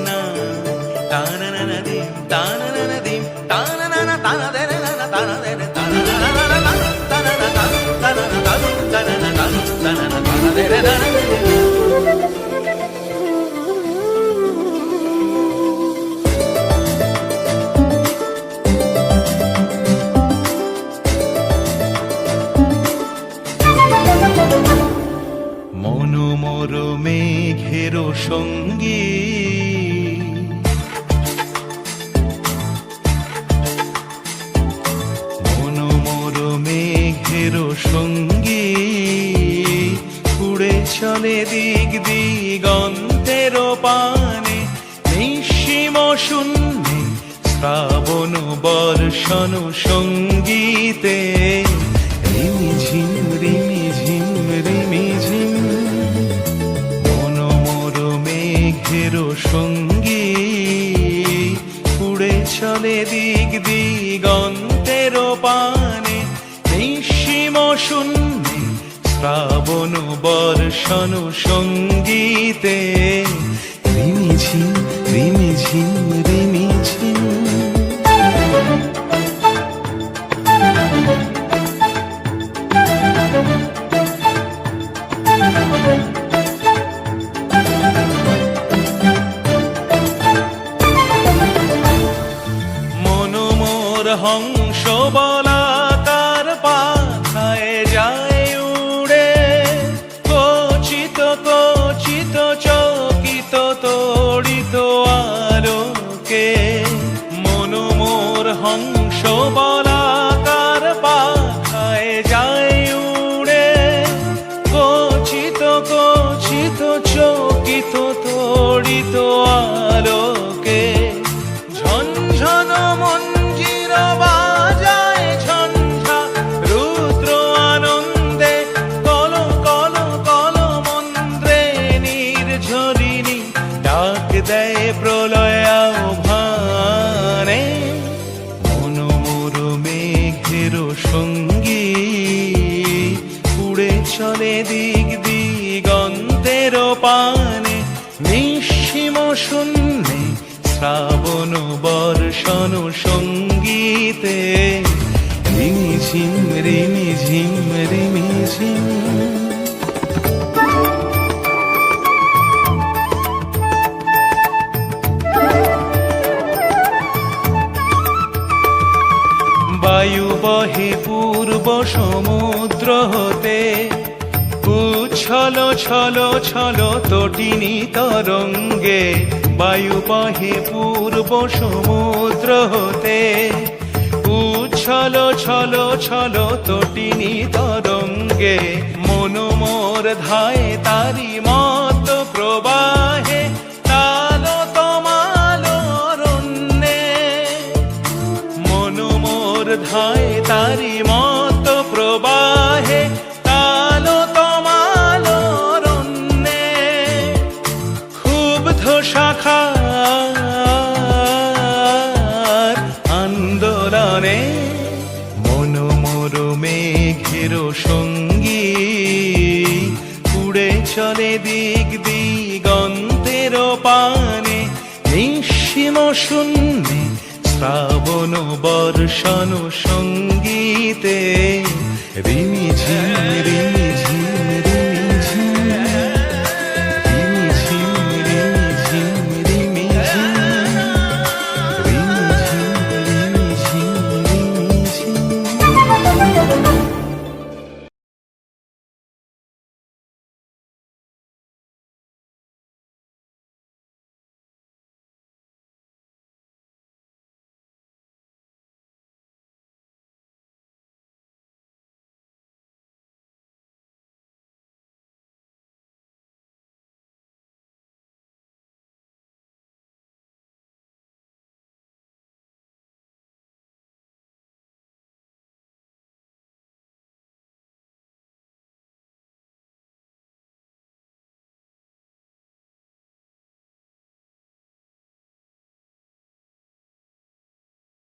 না তানা না না দিম তানা না না দিম তানা না না তানা দে না না তানা দে না তানা না না না তানা না তানা তানা না তানা না তানা না তানা দে না না। মনোমর মেঘের সঙ্গী মনোমর মেঘের সঙ্গী উড়ে চলে দিক দিগন্তের পানে নিঃসীম শূন্যে শ্রাবণ বর্ষণ সঙ্গীতে রিমিঝিম রিমিঝিম রিমিঝিম মনোমর মেঘের সঙ্গী উড়ে চলে দিক দিগন্তের পানে নিঃসীম শূন্যে শ্রাবণ বর্ষণ সঙ্গীতে রিমিঝিম রিমিঝিম রিমিঝিম। মনোমর হংস বলাকার পাখায় যায় উড়ে কচিত কচিত চকিত তড়িত আলোকে মনোমর হংস বলাকার পাখায় যায় উড়ে কচিত কচিত চকিত তড়িত আলোকে ঝনঝন মঞ্জির বাজায় ঝঞ্ঝা রুদ্র আনন্দে কল কল কল মন্ত্রে নির্ঝরিণী ডাক দেয় প্রলয় আহ্বানে মনোমর মেঘের সঙ্গী উড়ে চলে দিক দিগন্তের পানে নিঃসীম শূন্যে শ্রাবণ বর্ষণ সঙ্গীতে রিমিঝিম রিমিঝিম রিমিঝিম। বায়ু বহে পূর্ব সমুদ্র হতে উচ্ছল ছল ছল তটিনী তরঙ্গে বায়ু বহে পূর্ব সমুদ্র হতে উচ্ছল ছল ছল তটিনী তরঙ্গে মনোমর ধায় তারি মত প্রবাহে তাল তমাল অরণ্যে মনোমর ধায় তারি মত প্রবাহে তাল তমাল অরণ্যে ক্ষুব্ধ শাখার আন্দোলনে মনোমর মেঘের সঙ্গী উড়ে চলে দিক দিগন্তের পানে নিঃসীম শূন্যে শ্রাবণ বর্ষণ সঙ্গীতে রিমিঝিম রিমি